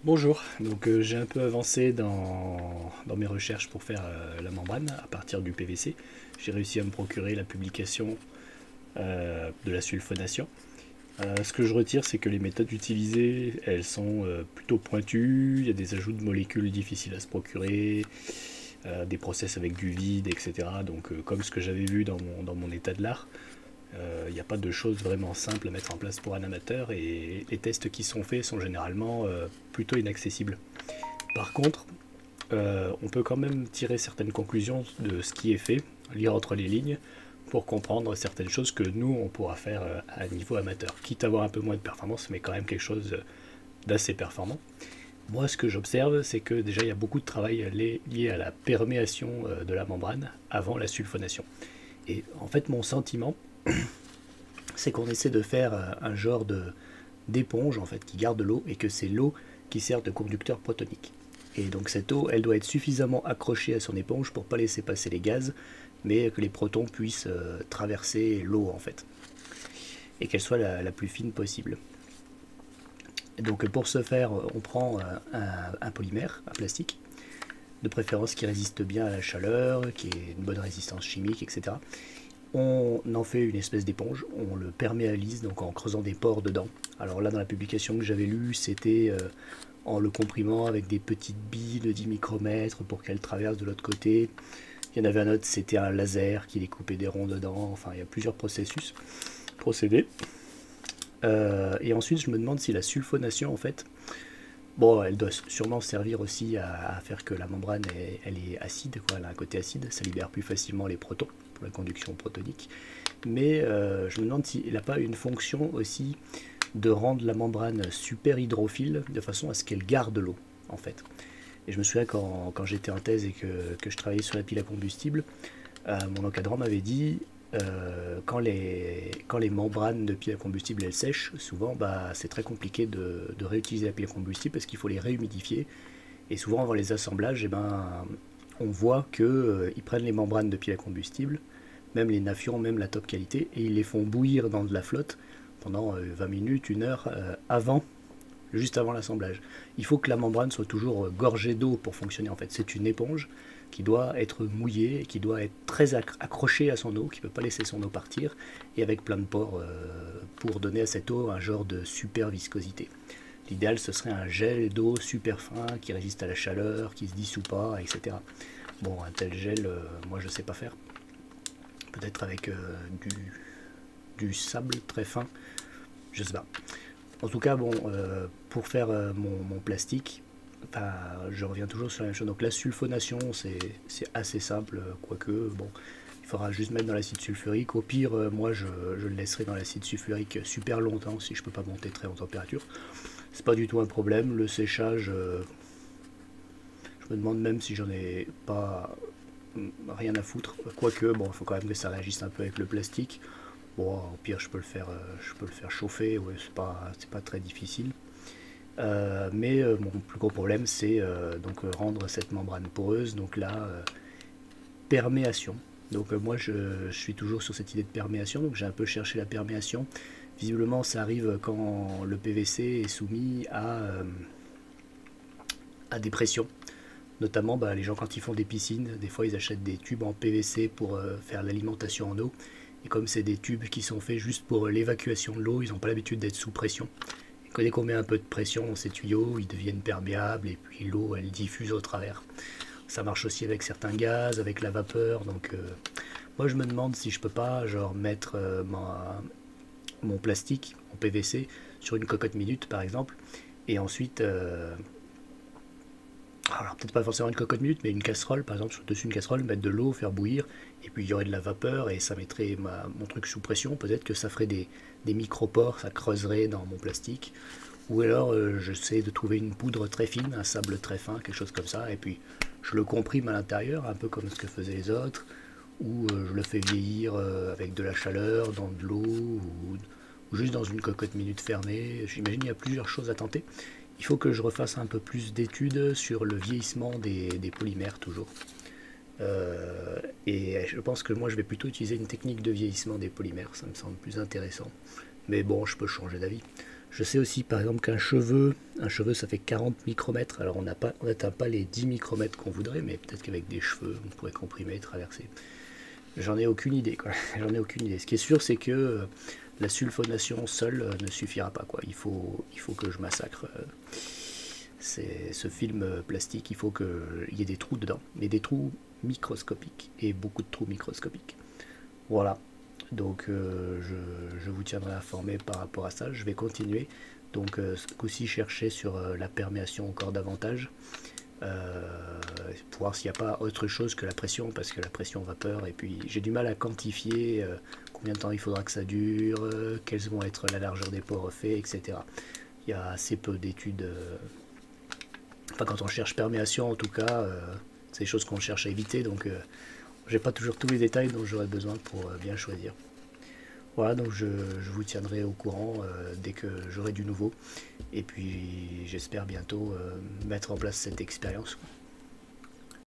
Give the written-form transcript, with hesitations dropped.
Bonjour, donc j'ai un peu avancé dans mes recherches pour faire la membrane à partir du PVC. J'ai réussi à me procurer la publication de la sulfonation. Ce que je retire, c'est que les méthodes utilisées, elles sont plutôt pointues, il y a des ajouts de molécules difficiles à se procurer, des process avec du vide, etc. Donc comme ce que j'avais vu dans mon état de l'art, il n'y a pas de choses vraiment simples à mettre en place pour un amateur et les tests qui sont faits sont généralement plutôt inaccessibles. Par contre, on peut quand même tirer certaines conclusions de ce qui est fait, lire entre les lignes, pour comprendre certaines choses que nous, on pourra faire à niveau amateur. Quitte à avoir un peu moins de performance, mais quand même quelque chose d'assez performant. Moi, ce que j'observe, c'est que déjà, il y a beaucoup de travail lié à la perméation de la membrane avant la sulfonation. Et en fait, mon sentiment, c'est qu'on essaie de faire un genre d'éponge en fait qui garde l'eau et que c'est l'eau qui sert de conducteur protonique. Et donc cette eau, elle doit être suffisamment accrochée à son éponge pour pas laisser passer les gaz, mais que les protons puissent traverser l'eau en fait, et qu'elle soit la plus fine possible. Et donc pour ce faire, on prend un polymère, un plastique, de préférence qui résiste bien à la chaleur, qui ait une bonne résistance chimique, etc. On en fait une espèce d'éponge, on le perméalise donc en creusant des pores dedans. Alors là dans la publication que j'avais lue, c'était en le comprimant avec des petites billes de 10 micromètres pour qu'elle traverse de l'autre côté. Il y en avait un autre, c'était un laser qui découpait des ronds dedans. Enfin, il y a plusieurs procédés. Et ensuite, je me demande si la sulfonation, en fait, bon, elle doit sûrement servir aussi à faire que la membrane elle est acide, quoi. Elle a un côté acide, ça libère plus facilement les protons pour la conduction protonique. Mais je me demande s'il n'a pas une fonction aussi de rendre la membrane super hydrophile de façon à ce qu'elle garde l'eau en fait. Et je me souviens quand j'étais en thèse et que je travaillais sur la pile à combustible, mon encadrant m'avait dit quand les membranes de pile à combustible elles sèchent, souvent bah, c'est très compliqué de réutiliser la pile à combustible parce qu'il faut les réhumidifier. Et souvent avant les assemblages, eh ben, on voit qu'ils prennent les membranes de pile à combustible, même les nafions, même la top qualité, et ils les font bouillir dans de la flotte pendant 20 minutes, 1 heure juste avant l'assemblage. Il faut que la membrane soit toujours gorgée d'eau pour fonctionner en fait. C'est une éponge qui doit être mouillée, qui doit être très accrochée à son eau, qui ne peut pas laisser son eau partir, et avec plein de pores pour donner à cette eau un genre de super viscosité. L'idéal ce serait un gel d'eau super fin qui résiste à la chaleur, qui se dissout pas, etc. Bon, un tel gel, moi je sais pas faire. Peut-être avec du sable très fin, je sais pas. En tout cas, bon, pour faire mon plastique, enfin, je reviens toujours sur la même chose. Donc la sulfonation, c'est assez simple, quoique, bon, il faudra juste mettre dans l'acide sulfurique. Au pire, moi, je le laisserai dans l'acide sulfurique super longtemps si je peux pas monter très en température. C'est pas du tout un problème. Le séchage, je me demande même si j'en ai pas rien à foutre. Quoique, bon, il faut quand même que ça réagisse un peu avec le plastique. Bon, au pire, je peux le faire chauffer, ouais, c'est pas très difficile. Mais mon plus gros problème, c'est donc rendre cette membrane poreuse. Donc là, perméation. Donc moi, je suis toujours sur cette idée de perméation. Donc j'ai un peu cherché la perméation. Visiblement, ça arrive quand le PVC est soumis à des pressions. Notamment, bah, les gens quand ils font des piscines, des fois ils achètent des tubes en PVC pour faire l'alimentation en eau. Et comme c'est des tubes qui sont faits juste pour l'évacuation de l'eau, ils n'ont pas l'habitude d'être sous pression. Et dès qu'on met un peu de pression dans ces tuyaux, ils deviennent perméables et puis l'eau elle diffuse au travers. Ça marche aussi avec certains gaz, avec la vapeur. Donc moi je me demande si je peux pas genre mettre mon plastique, mon PVC, sur une cocotte minute par exemple. Et ensuite alors peut-être pas forcément une cocotte minute, mais une casserole, par exemple, dessus une casserole, mettre de l'eau, faire bouillir, et puis il y aurait de la vapeur, et ça mettrait mon truc sous pression, peut-être que ça ferait des micropores, ça creuserait dans mon plastique. Ou alors j'essaie de trouver une poudre très fine, un sable très fin, quelque chose comme ça, et puis je le comprime à l'intérieur, un peu comme ce que faisaient les autres, ou je le fais vieillir avec de la chaleur, dans de l'eau, ou juste dans une cocotte minute fermée. J'imagine qu'il y a plusieurs choses à tenter. Il faut que je refasse un peu plus d'études sur le vieillissement des polymères toujours. Et je pense que moi je vais plutôt utiliser une technique de vieillissement des polymères, ça me semble plus intéressant. Mais bon, je peux changer d'avis. Je sais aussi par exemple qu'un un cheveu ça fait 40 micromètres. Alors on n'atteint pas les 10 micromètres qu'on voudrait, mais peut-être qu'avec des cheveux on pourrait comprimer et traverser. J'en ai aucune idée quoi. J'en ai aucune idée. Ce qui est sûr c'est que la sulfonation seule ne suffira pas quoi. Il faut que je massacre ce film plastique. Il faut qu'il y ait des trous dedans, mais des trous microscopiques et beaucoup de trous microscopiques. Voilà. Donc je vous tiendrai informé par rapport à ça. Je vais continuer. Donc ce coup-ci chercher sur la perméation encore davantage. Pour voir s'il n'y a pas autre chose que la pression, parce que la pression vapeur, et puis j'ai du mal à quantifier combien de temps il faudra que ça dure, quelles vont être la largeur des pores faits, etc. Il y a assez peu d'études. Enfin, quand on cherche perméation, en tout cas, c'est des choses qu'on cherche à éviter, donc j'ai pas toujours tous les détails dont j'aurais besoin pour bien choisir. Voilà, donc je vous tiendrai au courant dès que j'aurai du nouveau. Et puis j'espère bientôt mettre en place cette expérience.